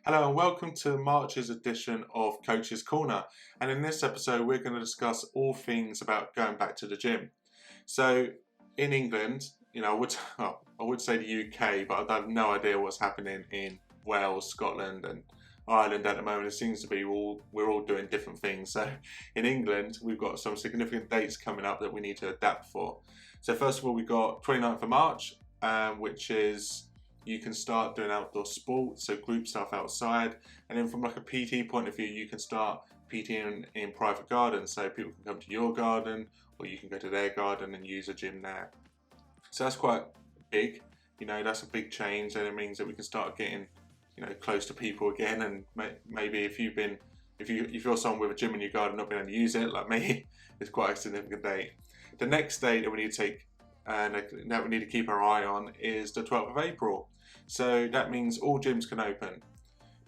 Hello and welcome to March's edition of Coach's Corner. And in this episode, we're going to discuss all things about going back to the gym. So, in England, I would say the UK, but I have no idea what's happening in Wales, Scotland, and Ireland at the moment. It seems to be we're all doing different things. So, in England, we've got some significant dates coming up that we need to adapt for. So, first of all, we've got 29th of March, which is you can start doing outdoor sports, so group stuff outside, and then from like a PT point of view, you can start PTing in private gardens, so people can come to your garden or you can go to their garden and use a gym there. So that's quite big, that's a big change, and it means that we can start getting, close to people again. And maybe if you're someone with a gym in your garden not being able to use it, like me, it's quite a significant date. The next date that we need to take and that we need to keep our eye on is the 12th of April. So that means all gyms can open.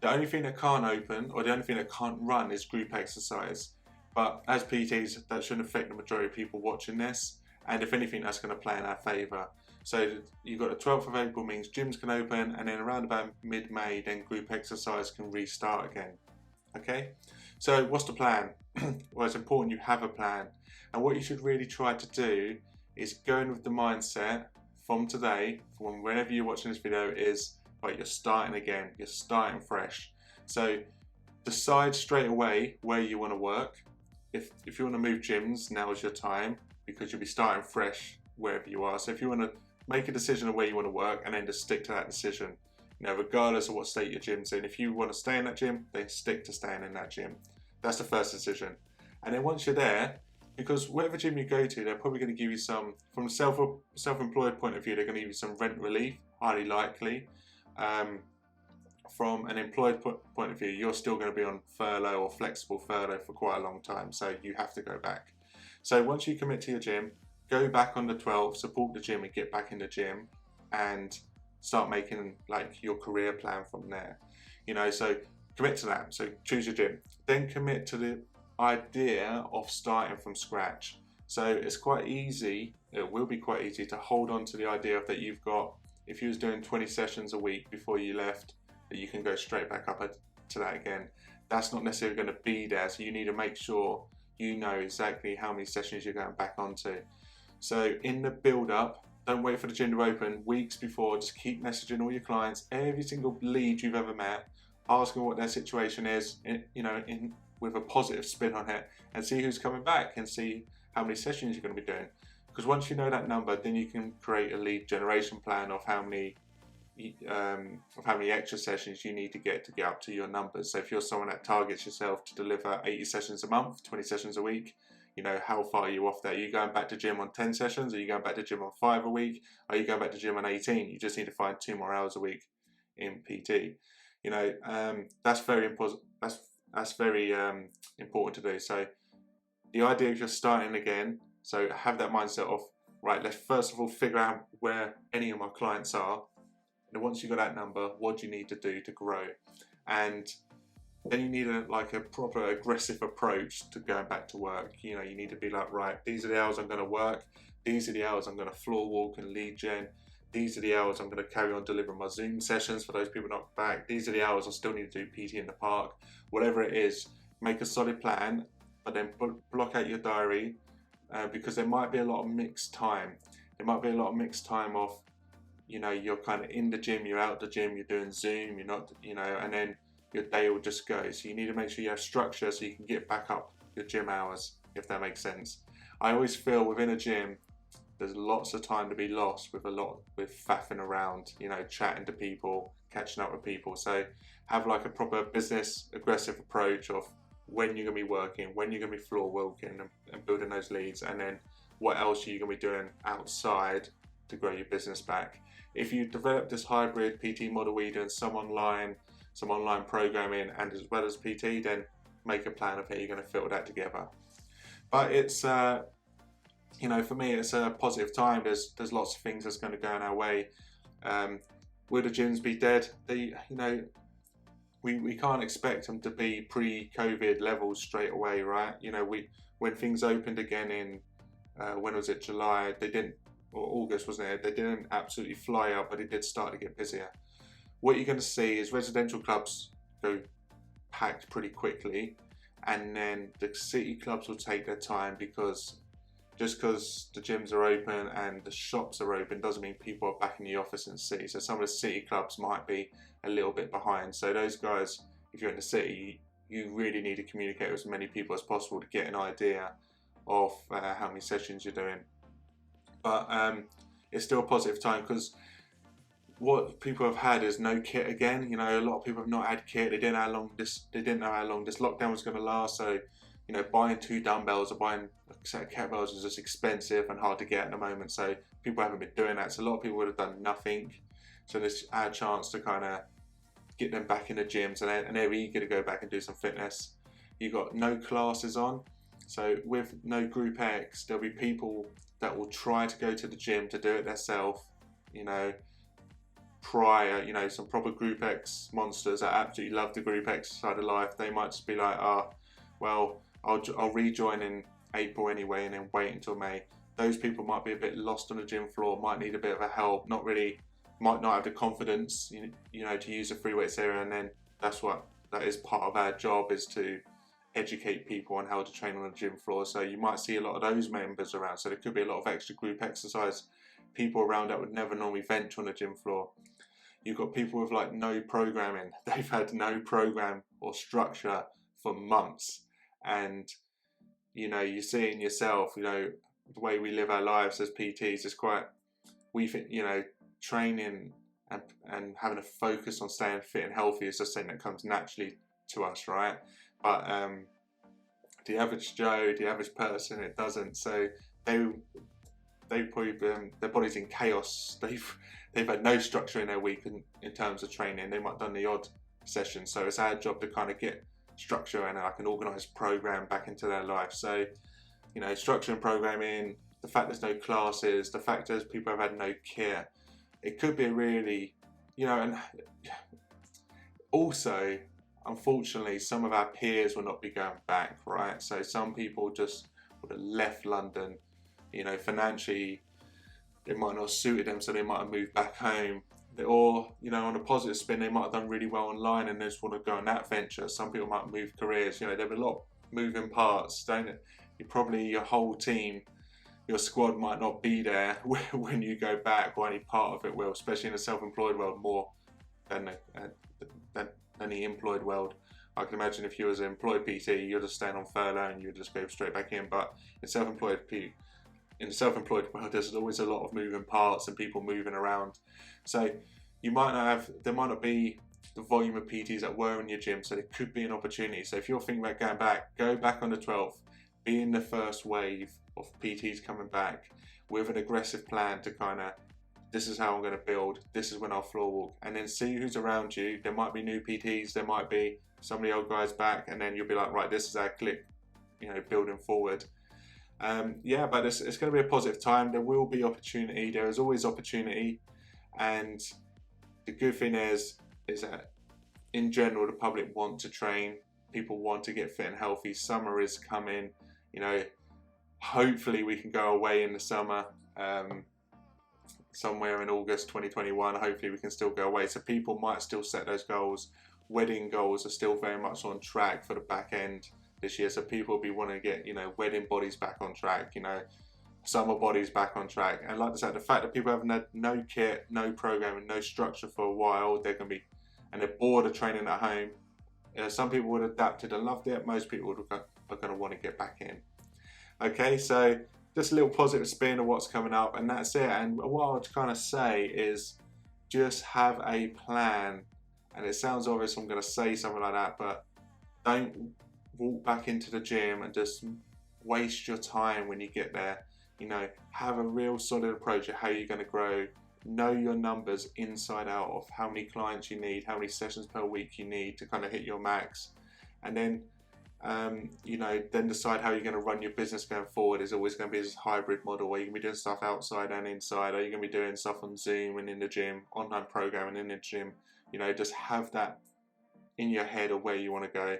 The only thing that can't open, or the only thing that can't run, is group exercise. But as PTs, that shouldn't affect the majority of people watching this. And if anything, that's going to play in our favour. So you've got the 12th of April means gyms can open, and then around about mid-May, then group exercise can restart again. Okay? So what's the plan? Well, it's important you have a plan. And what you should really try to do is go in with the mindset from today, from whenever you're watching this video, is right, you're starting again, you're starting fresh. So decide straight away where you want to work. If you want to move gyms, now is your time, because you'll be starting fresh wherever you are. So if you want to make a decision of where you want to work and then just stick to that decision, regardless of what state your gym's in. If you want to stay in that gym, then stick to staying in that gym. That's the first decision. And then once you're there, because whatever gym you go to, they're probably going to give you some, from a self-employed point of view, they're going to give you some rent relief, highly likely. From an employed point of view, you're still going to be on furlough or flexible furlough for quite a long time, so you have to go back. So once you commit to your gym, go back on the 12th, support the gym and get back in the gym and start making like your career plan from there. So commit to that. So choose your gym. Then commit to the idea of starting from scratch. So it's quite easy, it will be quite easy to hold on to the idea that you've got, if you was doing 20 sessions a week before you left, that you can go straight back up to that again. That's not necessarily going to be there, so you need to make sure you know exactly how many sessions you're going back onto. So in the build up, don't wait for the gym to open weeks before, just keep messaging all your clients, every single lead you've ever met, ask them what their situation is, with a positive spin on it, and see who's coming back and see how many sessions you're going to be doing. Because once you know that number, then you can create a lead generation plan of how many extra sessions you need to get up to your numbers. So if you're someone that targets yourself to deliver 80 sessions a month, 20 sessions a week, how far are you off there? Are you going back to gym on 10 sessions? Are you going back to gym on 5 a week? Are you going back to gym on 18? You just need to find 2 more hours a week in PT. That's very important. That's very important to do. So the idea of just starting again, so have that mindset of, right, let's first of all figure out where any of my clients are. And once you've got that number, what do you need to do to grow? And then you need a proper aggressive approach to going back to work. You need to be like, right, these are the hours I'm going to work. These are the hours I'm going to floor walk and lead gen. These are the hours I'm going to carry on delivering my Zoom sessions for those people not back. These are the hours I still need to do PT in the park. Whatever it is, make a solid plan, but then block out your diary, because there might be a lot of mixed time. There might be a lot of mixed time of, you're kind of in the gym, you're out the gym, you're doing Zoom, you're not, and then your day will just go. So you need to make sure you have structure so you can get back up your gym hours, if that makes sense. I always feel within a gym, there's lots of time to be lost with faffing around, chatting to people, catching up with people. So have like a proper business aggressive approach of when you're going to be working, when you're going to be floor walking and building those leads, and then what else are you going to be doing outside to grow your business back. If you develop this hybrid PT model where you're doing some online programming and as well as PT, then make a plan of how you're going to fit that together. But it's for me, it's a positive time. There's lots of things that's going to go in our way. Will the gyms be dead? We can't expect them to be pre-COVID levels straight away, right? When things opened again in when was it, July? They didn't, or August, wasn't it? They didn't absolutely fly up, but it did start to get busier. What you're going to see is residential clubs go packed pretty quickly, and then the city clubs will take their time, because just because the gyms are open and the shops are open doesn't mean people are back in the office in the city. So some of the city clubs might be a little bit behind. So those guys, if you're in the city, you really need to communicate with as many people as possible to get an idea of how many sessions you're doing. But it's still a positive time, because what people have had is no kit again. You know, a lot of people have not had kit. They didn't know how long this lockdown was going to last. So, you know, buying 2 dumbbells or buying a set of kettlebells is just expensive and hard to get at the moment. So people haven't been doing that. So a lot of people would have done nothing. So this is our chance to kind of get them back in the gyms, and they're eager to go back and do some fitness. You've got no classes on. So with no Group X, there'll be people that will try to go to the gym to do it themselves, you know, prior, you know, some proper Group X monsters that absolutely love the Group X side of life. They might just be like, well, I'll rejoin in April anyway, and then wait until May. Those people might be a bit lost on the gym floor, might need a bit of a help, might not have the confidence, you know, to use a free weights area. And then that is part of our job, is to educate people on how to train on the gym floor. So you might see a lot of those members around. So there could be a lot of extra group exercise people around that would never normally venture on the gym floor. You've got people with like no programming. They've had no program or structure for months. And, you know, you see it in yourself, you know, the way we live our lives as PTs is quite, you know, training and having a focus on staying fit and healthy is just something that comes naturally to us, right? But the average Joe, the average person, it doesn't. So they probably their body's in chaos. They've had no structure in their week in terms of training. They might have done the odd session. So it's our job to kind of get structure and like an organised program back into their life. So, you know, structure and programming, the fact there's no classes, the fact that people have had no care, it could be a really, you know, and also, unfortunately, some of our peers will not be going back, right? So some people just would have left London, you know, financially, it might not have suited them, so they might have moved back home. Or, you know, on a positive spin, they might have done really well online and they just want to go on that venture. Some people might move careers, you know, there'll be a lot of moving parts, don't it? Your whole team, your squad might not be there when you go back, or any part of it will, especially in the self-employed world more than the employed world. I can imagine if you was an employed PT, you're just staying on furlough and you would just go straight back in. But in the self-employed world, there's always a lot of moving parts and people moving around. So there might not be the volume of PTs that were in your gym. So there could be an opportunity. So if you're thinking about going back, go back on the 12th, be in the first wave of PTs coming back with an aggressive plan to kind of, this is how I'm going to build, this is when I'll floor walk, and then see who's around you. There might be new PTs, there might be some of the old guys back, and then you'll be like, right, this is our click, you know, building forward. Yeah, but it's going to be a positive time. There will be opportunity. There is always opportunity, and the good thing is that in general the public want to train. People want to get fit and healthy. Summer is coming. You know, hopefully we can go away in the summer. Somewhere in August 2021, hopefully we can still go away. So people might still set those goals. Wedding goals are still very much on track for the back end this year. So people will be wanting to get, you know, wedding bodies back on track, you know, summer bodies back on track. And like I said, the fact that people haven't had no kit, no programming, no structure for a while, they're bored of training at home. Some people would have adapted and loved it. Most people are going to want to get back in. Okay, so just a little positive spin of what's coming up, and that's it. And what I would kind of say is just have a plan. And it sounds obvious I'm going to say something like that, but don't walk back into the gym and just waste your time when you get there. You know, have a real solid approach of how you're going to grow. Know your numbers inside out of how many clients you need, how many sessions per week you need to kind of hit your max. And then you know, then decide how you're going to run your business going forward. Is always going to be this hybrid model where you're going to be doing stuff outside and inside. Are you going to be doing stuff on Zoom and in the gym, online programming in the gym? You know, just have that in your head of where you want to go.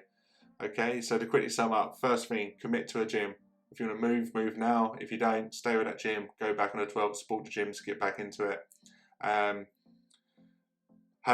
Okay, so to quickly sum up, first thing, commit to a gym. If you want to move now. If you don't, stay with that gym, go back on the 12th, support the gyms, get back into it. Have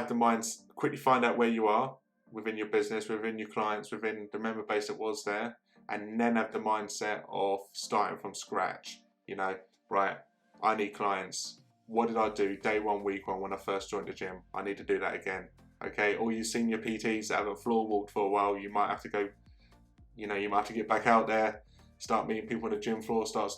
the minds, quickly find out where you are. within your business, within your clients, within the member base that was there, and then have the mindset of starting from scratch. You know, right, I need clients. What did I do day one, week one when I first joined the gym? I need to do that again. Okay, all you senior PTs that haven't floor walked for a while, you might have to go, you know, you might have to get back out there, start meeting people on the gym floor, start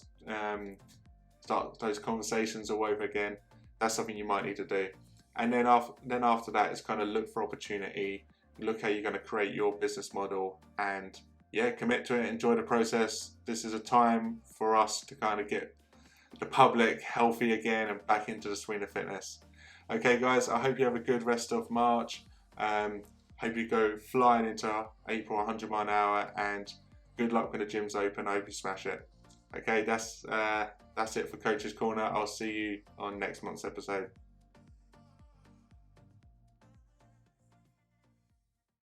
those conversations all over again. That's something you might need to do. And then after that, it's kind of look for opportunity, look how you're going to create your business model, and yeah, commit to it, enjoy the process. This is a time for us to kind of get the public healthy again and back into the swing of fitness. Okay guys, I hope you have a good rest of March. Hope you go flying into April 100 mile an hour, and good luck when the gym's open. I hope you smash it. Okay, that's it for Coach's Corner. I'll see you on next month's episode.